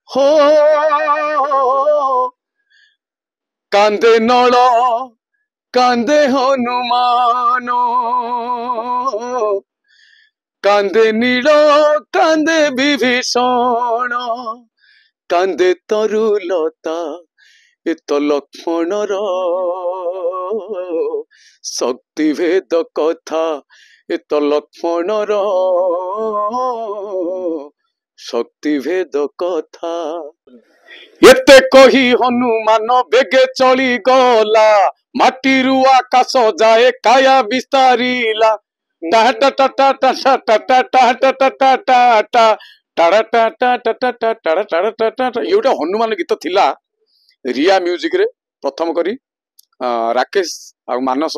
हो कांदे नल कांदे हनुमान कांदे नील कांदे विभीषण कांदे तरुलता ए तो लक्ष्मणर शक्तिभेद कथा ए तो लक्ष्मणर शक्तिभेद कथा एते कही हनुमान बेगे चली गला माटीरू आकाश जाए काया विस्तारिला ये हनुमान गीत थिला रिया म्यूजिक रे प्रथम करी राकेश आ मानस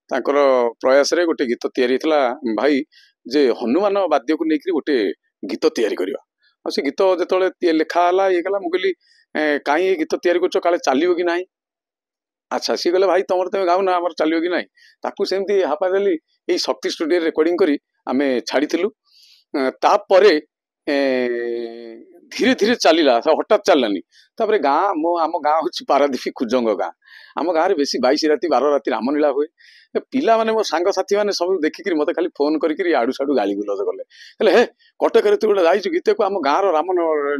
तांकर प्रयास रे गोटे गीत तैयारी थिला भाई जे हनुमान वाद्य को लेकर गोटे गीत तैयारी करवा आ से गीत जो लिखा है ये कला मुझे कहीं गीत तैयारी कर काले चलो कि ना अच्छा सी गले भाई तुम तुम गाँव ना आम चलो कि ना ताकू सेमती हापा देली यही शक्ति स्टूडियो रेकर्डिंग करी आम छाड़ी तापरे धीरे धीरे चलला हठात चललानी तापर गाँ मो आम गाँ हूँ पारादीप खुजंग गाँ आम गाँव में बेसी 22 राति 12 राति रामलीला हुए पिला माने मो सांग साथी माने सब देखिक मत खाली फोन करी आड़ू साड़ू गाली गुलज कले हे कटक तू गोटे जाइछु गीत को आम गाँव राम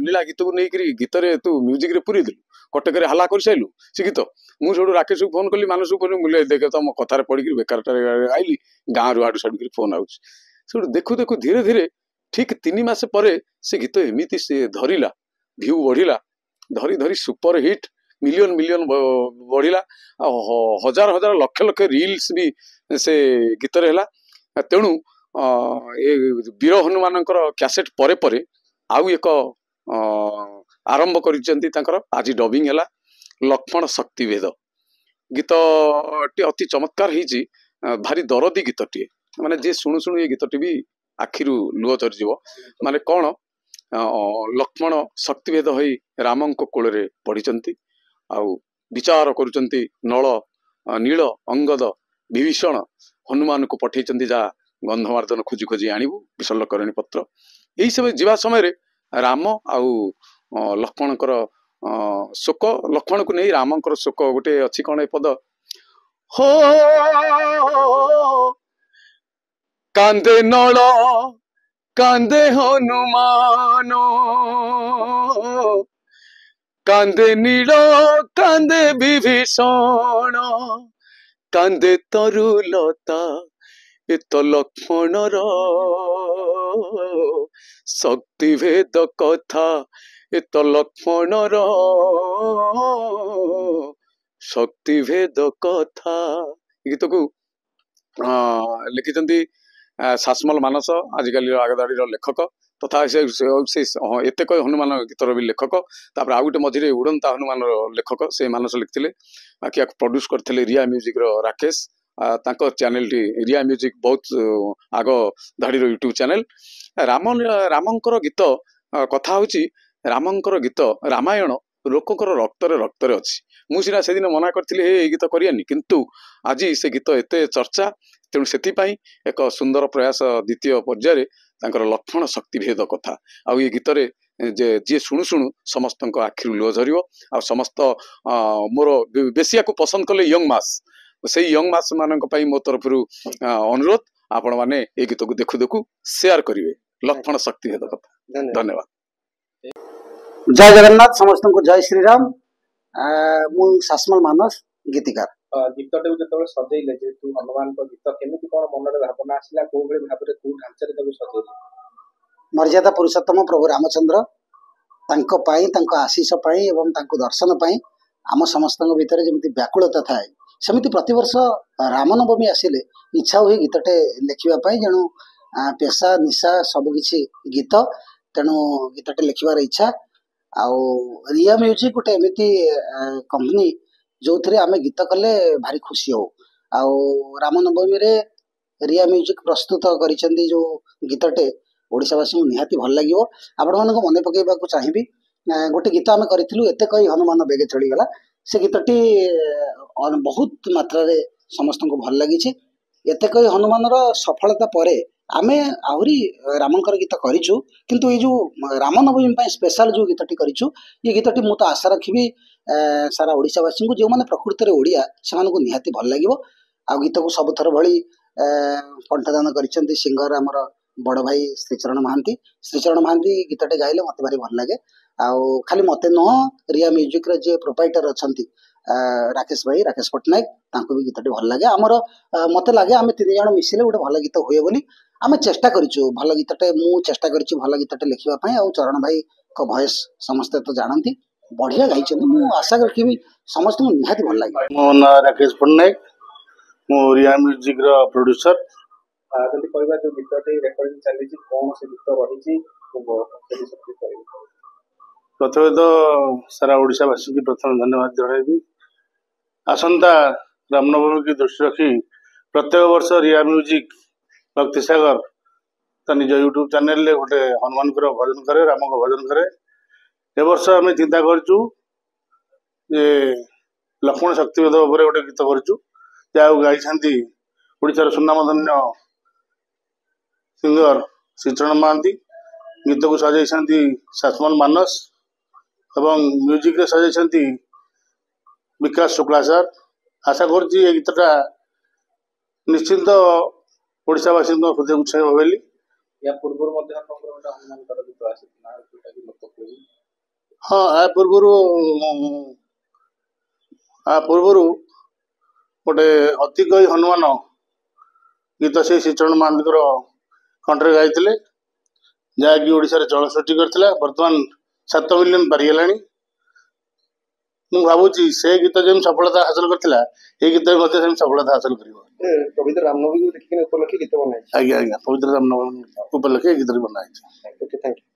लीला गीत को नहीं गीत तू म्यूजिक रे पूरी दिलु कटक हला कर सारू से गीत मुझे राकेश को फोन कली मानस को मुझे देखे तुम कथार पढ़ी बेकार आईली गाँव रू आड़ू साड़ू फोन आउट देखु देखु धीरे धीरे ठीक 3 मास पर से गीत एमती से धरला भ्यू बढ़िला धरी धरी सुपर हिट मिलियन मिलियन बढ़िला हजार हजार लक्ष लक्ष रील्स भी से गीत है तेणु ए वीर हनुमान कैसेट परे परे आउ एक आरंभ कर आज डबिंग है लक्ष्मण शक्तिभेद गीत टी अति चमत्कार होती भारी दरदी गीत टी माने जे शुणु शुणु ये गीत टी भी आखिरू लुह झरीज माने कौन लक्ष्मण शक्तिभेद हो राम कोल पढ़ी आउ विचार करुचंती नल नील अंगद विभीषण हनुमान को पठेइचंती जा गंधमार्दन खोजी खोजी आणिबु विशल्यकरणी पत्र यही समय जीवा समय रे राम आउ लक्ष्मणकर शोक लक्ष्मण को नहीं रामकर शोक गोटे अच्छी कौन पद हो कांदे नल कांदे हनुमान कांदे नील कांदे विभीषण कांदे तरुलता ए तो लक्ष्मणर शक्तिभेद कथा ए तो लक्ष्मणर शक्तिभेद कथा गीत को लिखिं शासमल मानस आजिकल आगदाड़ी लेखक तथा से एत कई हनुमान गीतर भी लेखक तापर आउ गोटे मझे उड़ंता हनुमान लेखक से मानस लिखते बाकी प्रोड्यूस करते रिया म्यूजिक राकेश चैनल टी रिया म्यूजिक बहुत आग धाड़ी यूट्यूब चैनल रामंकर गीत कथा हूँ रामंकर गीत रामायण लोकंर रक्तरे रक्तरे अच्छी मुझे से दिन मना करी हे गीत करियानी किंतु आज से गीत एत चर्चा तेणु से एक सुंदर प्रयास द्वितीय पर्यायर लक्ष्मण शक्तिभेद कथा आ ये गीत जी शुणु शुणु समस्त आखिर लुह झर आ समस्त मोर बेसिया को पसंद कले यंग मास से यंग मास मान मो तरफ अनुरोध आपण मैंने ये गीत को देखु देखु शेयर करेंगे लक्ष्मण शक्तिभेद कथा धन्यवाद जय जगन्नाथ समस्त को जय श्री राम मु शासमल मानस गीतिकार गीत जो सजेले जेतु हनुमान गीत केमी कौन मन में भावना आसला कौ भाव में कौ ढांचार सजेले मर्यादा पुरुषोत्तम प्रभु रामचंद्र आशीष एवं दर्शन आम समस्त भितर जमी व्याकुलता थाए सेमती प्रतिवर्ष रामनवमी आसिले इच्छा हुए गीतटे लिखापी जेणु पेशा निशा सबकि गीत तेणु गीतटे लिखार इच्छा आउ रिया म्यूजिक गोटे एमती कंपनी जो थे आम गीत कले भारी खुशी हो आउ रामनवमी रे रिया म्यूजिक प्रस्तुत कर जो गीतटे ओडिशावासी को निहाती भल लगे आपण मान मन पकड़ा चाहिए गोटे गीत आम करूँ एत कई हनुमान बेगे चढ़ीगला से गीतटी बहुत मात्रा समस्त को भल लगी एत कई हनुमान सफलता पर ଆମେ ଆହୁରି ରାମଙ୍କର ଗୀତ କରିଛୁ, କିନ୍ତୁ ଏଇ ଯୋଉ ରାମନବମୀ ପାଇଁ ସ୍ପେଶାଲ ଯୋଉ ଗୀତଟି କରିଛୁ, ଏ ଗୀତଟି ମୁଁ ତ ଆଶା ରଖିବି ସାରା ଓଡ଼ିଶାବାସୀଙ୍କୁ, ଯେଉଁମାନେ ପ୍ରକୃତରେ ଓଡ଼ିଆ ସେମାନଙ୍କୁ ନିହାତି ଭଲ ଲାଗିବ। ଆଉ ଗୀତକୁ ସବୁଥର ଭଳି କଣ୍ଠଦାନ କରିଛନ୍ତି ସିଙ୍ଗର ଆମର ବଡ଼ ଭାଇ ଶ୍ରୀଚରଣ ମହାନ୍ତି। ଶ୍ରୀଚରଣ ମହାନ୍ତି ଗୀତଟେ ଗାଇଲେ ମୋତେ ଭାରି ଭଲ ଲାଗେ। ଆଉ ଖାଲି ମୋତେ ନୁହଁ, ରିଆ ମ୍ୟୁଜିକ୍ର ଯିଏ ପ୍ରୋପାଇଟର ଅଛନ୍ତି ରାକେଶ ଭାଇ, ରାକେଶ ପଟ୍ଟନାୟକ, ତାଙ୍କୁ ବି ଗୀତଟି ଭଲ ଲାଗେ। ଆମର ମୋତେ ଲାଗେ ଆମେ 3 ଜଣ ମିଶିଲେ ଗୋଟେ ଭଲ ଗୀତ ହୁଏ ବୋଲି। ଆମେ ଚେଷ୍ଟା କରିଛୁ ଭଲ ଗୀତଟେ, ମୁଁ ଚେଷ୍ଟା କରିଛି ଭଲ ଗୀତଟେ ଲେଖିବା ପାଇଁ। ଆଉ ଚରଣ ଭାଇଙ୍କ ଭଏସ୍ ସମସ୍ତେ ତ ଜାଣନ୍ତି, ବଢ଼ିଆ ଗାଇଛନ୍ତି। ମୁଁ ଆଶା ରଖିବି ସମସ୍ତଙ୍କୁ ନିହାତି ଭଲ ଲାଗିବ। ମୋ ନାଁ ରାକେଶ ପଟ୍ଟନାୟକ, ମୁଁ ରିଆ ମ୍ୟୁଜିକ୍ର ପ୍ରଡ୍ୟୁସର। ଯଦି କହିବା ଯୋଉ ଗୀତଟି ରେକର୍ଡିଂ ଚାଲିଛି, କଣ ସେ ଗୀତ ରହିଛି ପ୍ରଥମେ ତ ସାରା ଓଡ଼ିଶାବାସୀକି ପ୍ରଥମେ ଧନ୍ୟବାଦ ଜଣାଇବି। ଆସନ୍ତା ରାମନବମୀକି ଦୃଷ୍ଟି ରଖି ପ୍ରତ୍ୟେକ ବର୍ଷ ରିଆ ମ୍ୟୁଜିକ୍ ଭକ୍ତି ସାଗର ତା ନିଜ ୟୁଟ୍ୟୁବ ଚ୍ୟାନେଲରେ ଗୋଟେ ହନୁମାନଙ୍କର ଭଜନ କରେ, ରାମଙ୍କ ଭଜନ କରେ। ଏ ବର୍ଷ ଆମେ ଚିନ୍ତା କରିଛୁ ଯେ ଲକ୍ଷ୍ମଣ ଶକ୍ତିବେଦ ଉପରେ ଗୋଟେ ଗୀତ କରିଛୁ, ଯାହାକୁ ଗାଇଛନ୍ତି ଓଡ଼ିଶାର ସୁନାମଧନ୍ୟ ସିଙ୍ଗର ଶ୍ରୀଚରଣ ମହାନ୍ତି। ଗୀତକୁ ସଜାଇଛନ୍ତି ଶାସମଲ ମାନସ ଏବଂ ମ୍ୟୁଜିକରେ ସଜାଇଛନ୍ତି ବିକାଶ ଶୁକ୍ଲା ସାର୍। ଆଶା କରୁଛି ଏ ଗୀତଟା ନିଶ୍ଚିନ୍ତ ଓଡ଼ିଶାବାସୀଙ୍କ ହୃଦୟକୁ ଛୁଇଁବ ବୋଲି। ୟା ପୂର୍ବରୁ ମଧ୍ୟ ଆପଣଙ୍କର ଗୋଟେ ହନୁମାନଙ୍କର ଗୀତ ଆସିଥିଲା, ଯୋଉଟାକି ଲୋକପ୍ରିୟ। ହଁ, ଆ ପୂର୍ବରୁ ଗୋଟେ ଅତି କହି ହନୁମାନ ଗୀତ ସେ ଶ୍ରୀଚରଣ ମହାନ୍ତିଙ୍କର କଣ୍ଠରେ ଗାଇଥିଲେ, ଯାହାକି ଓଡ଼ିଶାରେ ଚଳ ସୃଷ୍ଟି କରିଥିଲା। ବର୍ତ୍ତମାନ 7 ମିଲିୟନ ପାରିଗଲାଣି। ମୁଁ ଭାବୁଛି ସେ ଗୀତ ଯେମିତି ସଫଳତା ହାସଲ କରିଥିଲା, ଏଇ ଗୀତ ବି ମଧ୍ୟ ସେମିତି ସଫଳତା ହାସଲ କରିବ। ପବିତ୍ର ରାମନବମୀକୁ ଦେଖିକି ଉପଲକ୍ଷେ ଗୀତ ବନାଇଛି। ଆଜ୍ଞା, ପବିତ୍ର ରାମନବମୀ ଉପଲକ୍ଷେ ଏ ଗୀତଟି ବନା ହେଇଛି। Thank you.